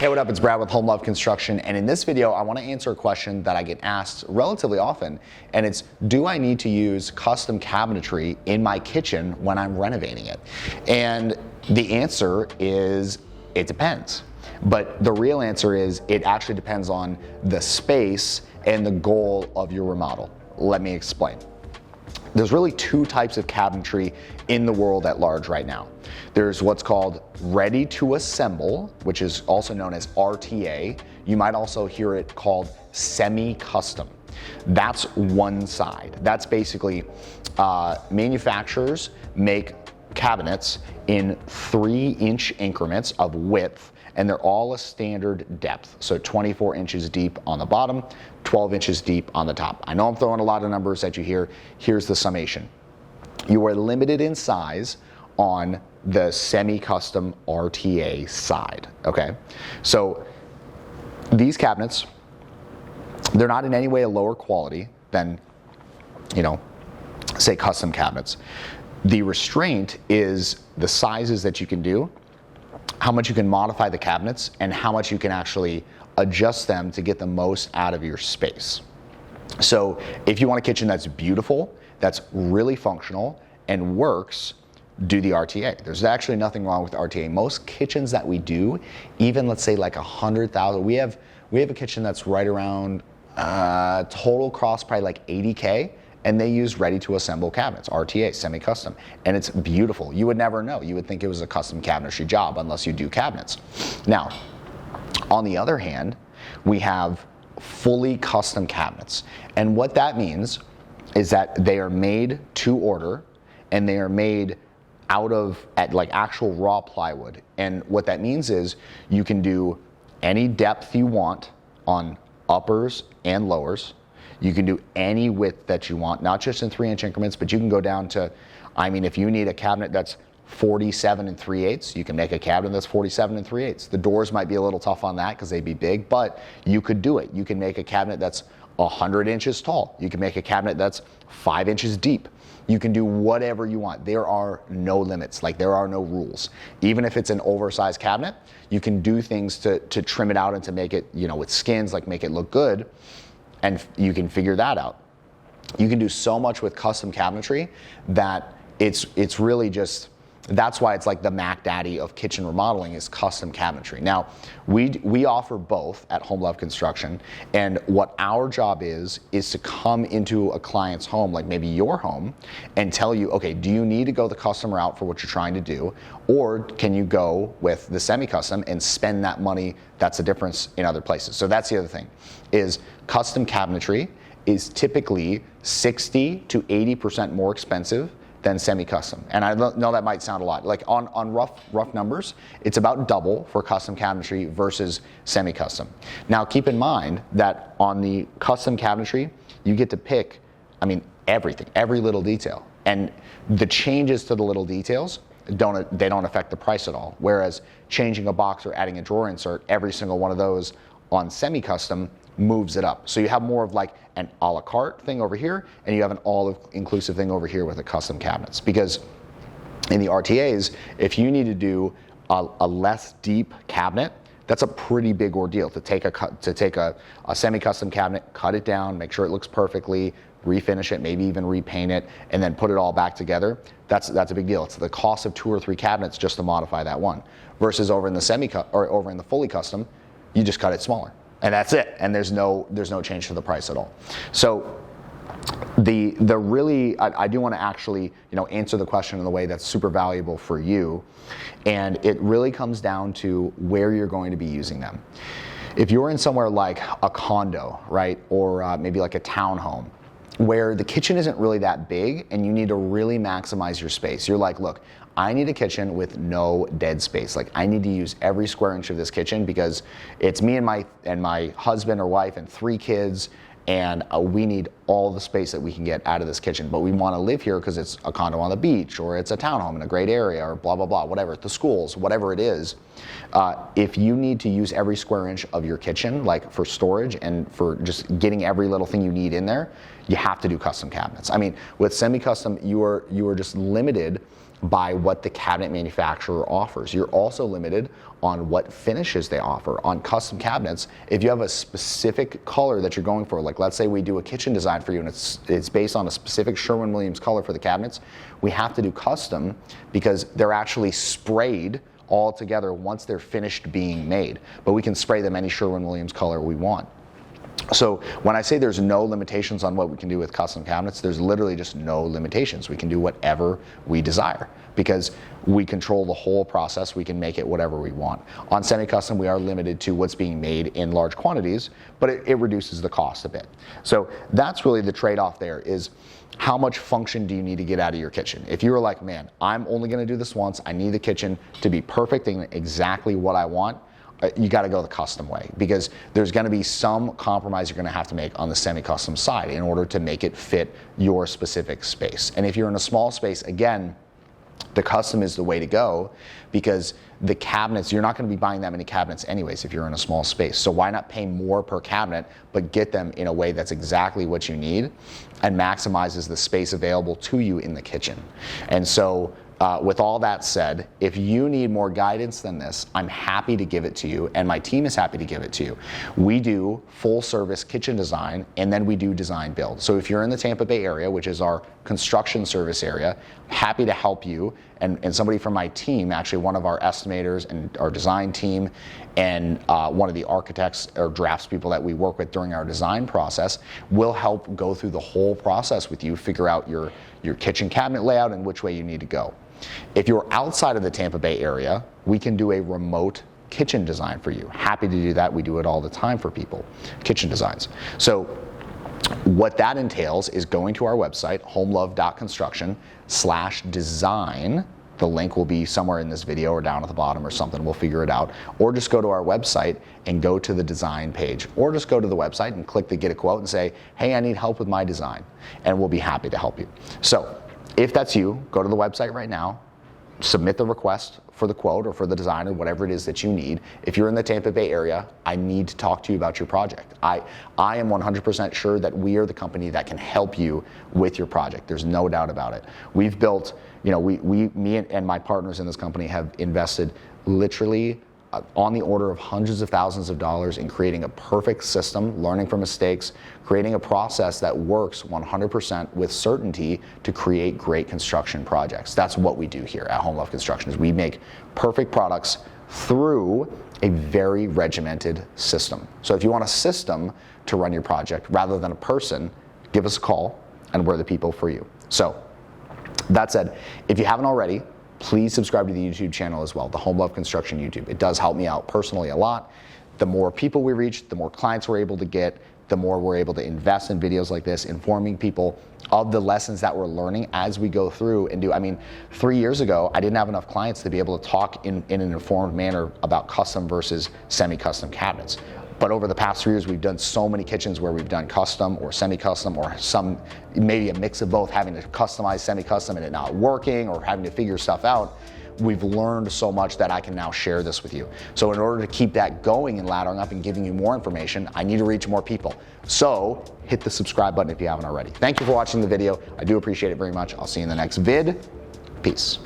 Hey, what up? It's Brad with Home Love Construction, and in this video I want to answer a question that I get asked relatively often, and it's, do I need to use custom cabinetry in my kitchen when I'm renovating it? And the answer is, it depends. But the real answer is, it actually depends on the space and the goal of your remodel. Let me explain. There's really two types of cabinetry in the world at large right now. There's what's called ready to assemble, which is also known as RTA. You might also hear it called semi-custom. That's one side. That's basically manufacturers make cabinets in 3-inch increments of width, and they're all a standard depth. So 24 inches deep on the bottom, 12 inches deep on the top. I know I'm throwing a lot of numbers at you here. Here's the summation. You are limited in size on the semi-custom RTA side, okay? So these cabinets, they're not in any way a lower quality than, say custom cabinets. The restraint is the sizes that you can do, how much you can modify the cabinets, and how much you can actually adjust them to get the most out of your space. So if you want a kitchen that's beautiful, that's really functional and works, do the RTA. There's actually nothing wrong with RTA. Most kitchens that we do, even let's say like 100,000, we have a kitchen that's right around total cost probably like 80K, and they use ready to assemble cabinets, RTA, semi-custom, and it's beautiful. You would never know. You would think it was a custom cabinetry job unless you do cabinets. Now, on the other hand, we have fully custom cabinets, and what that means is that they are made to order, and they are made at like actual raw plywood. And what that means is you can do any depth you want on uppers and lowers. You can do any width that you want, not just in 3-inch increments, but you can go down to, if you need a cabinet that's 47 3/8, you can make a cabinet that's 47 3/8. The doors might be a little tough on that because they'd be big, but you could do it. You can make a cabinet that's 100 inches tall. You can make a cabinet that's 5 inches deep. You can do whatever you want. There are no limits, like there are no rules. Even if it's an oversized cabinet, you can do things to trim it out and to make it, with skins, like make it look good, and you can figure that out. You can do so much with custom cabinetry that it's really just, that's why it's like the Mac Daddy of kitchen remodeling is custom cabinetry. Now, we offer both at Home Love Construction, and what our job is to come into a client's home, like maybe your home, and tell you, okay, do you need to go the custom route for what you're trying to do, or can you go with the semi-custom and spend that money that's the difference in other places? So that's the other thing, is custom cabinetry is typically 60 to 80% more expensive than semi-custom. And I know that might sound a lot. Like on rough numbers, it's about double for custom cabinetry versus semi-custom. Now keep in mind that on the custom cabinetry, you get to pick, everything, every little detail. And the changes to the little details, they don't affect the price at all. Whereas changing a box or adding a drawer insert, every single one of those on semi-custom moves it up. So you have more of like an a la carte thing over here, and you have an all-inclusive thing over here with the custom cabinets. Because in the RTAs, if you need to do a less deep cabinet, that's a pretty big ordeal to take a semi-custom cabinet, cut it down, make sure it looks perfectly, refinish it, maybe even repaint it, and then put it all back together. That's a big deal. It's the cost of 2 or 3 cabinets just to modify that one. Versus over in the over in the fully custom, you just cut it smaller. And that's it, and there's no change to the price at all. So I do want to actually answer the question in a way that's super valuable for you, and it really comes down to where you're going to be using them. If you're in somewhere like a condo, right, or maybe like a townhome, where the kitchen isn't really that big and you need to really maximize your space. You're like, look, I need a kitchen with no dead space. Like, I need to use every square inch of this kitchen because it's me and my husband or wife and 3 kids, and we need all the space that we can get out of this kitchen. But we want to live here because it's a condo on the beach, or it's a townhome in a great area, or blah, blah, blah, whatever, the schools, whatever it is. If you need to use every square inch of your kitchen, like for storage and for just getting every little thing you need in there, you have to do custom cabinets. With semi-custom, you are just limited by what the cabinet manufacturer offers. You're also limited on what finishes they offer. On custom cabinets, if you have a specific color that you're going for, like let's say we do a kitchen design for you and it's based on a specific Sherwin-Williams color for the cabinets, we have to do custom because they're actually sprayed all together once they're finished being made. But we can spray them any Sherwin-Williams color we want. So when I say there's no limitations on what we can do with custom cabinets, there's literally just no limitations. We can do whatever we desire because we control the whole process. We can make it whatever we want. On semi-custom, we are limited to what's being made in large quantities, but it reduces the cost a bit. So that's really the trade-off there is how much function do you need to get out of your kitchen? If you were like, man, I'm only gonna do this once, I need the kitchen to be perfect and exactly what I want, you got to go the custom way because there's going to be some compromise you're going to have to make on the semi-custom side in order to make it fit your specific space. And if you're in a small space, again, the custom is the way to go because the cabinets, you're not going to be buying that many cabinets anyways if you're in a small space. So why not pay more per cabinet, but get them in a way that's exactly what you need and maximizes the space available to you in the kitchen. And so with all that said, if you need more guidance than this, I'm happy to give it to you, and my team is happy to give it to you. We do full service kitchen design, and then we do design build. So if you're in the Tampa Bay area, which is our construction service area, happy to help you, and somebody from my team, actually one of our estimators and our design team, and one of the architects or draftspeople that we work with during our design process will help go through the whole process with you, figure out your kitchen cabinet layout and which way you need to go. If you're outside of the Tampa Bay area, we can do a remote kitchen design for you. Happy to do that. We do it all the time for people, kitchen designs. So what that entails is going to our website, homelove.construction/design. The link will be somewhere in this video or down at the bottom or something. We'll figure it out. Or just go to our website and go to the design page. Or just go to the website and click the get a quote and say, hey, I need help with my design. And we'll be happy to help you. So if that's you, go to the website right now, submit the request for the quote or for the design or whatever it is that you need. If you're in the Tampa Bay area, I need to talk to you about your project. I am 100% sure that we are the company that can help you with your project. There's no doubt about it. We've built, me and my partners in this company have invested literally on the order of hundreds of thousands of dollars in creating a perfect system, learning from mistakes, creating a process that works 100% with certainty to create great construction projects. That's what we do here at Home Love Construction, is we make perfect products through a very regimented system. So if you want a system to run your project rather than a person, give us a call and we're the people for you. So that said, if you haven't already, please subscribe to the YouTube channel as well, the Home Love Construction YouTube. It does help me out personally a lot. The more people we reach, the more clients we're able to get, the more we're able to invest in videos like this, informing people of the lessons that we're learning as we go through and do. 3 years ago, I didn't have enough clients to be able to talk in an informed manner about custom versus semi-custom cabinets. But over the past 3 years, we've done so many kitchens where we've done custom or semi-custom or maybe a mix of both, having to customize semi-custom and it not working or having to figure stuff out. We've learned so much that I can now share this with you. So in order to keep that going and laddering up and giving you more information, I need to reach more people. So hit the subscribe button if you haven't already. Thank you for watching the video. I do appreciate it very much. I'll see you in the next vid. Peace.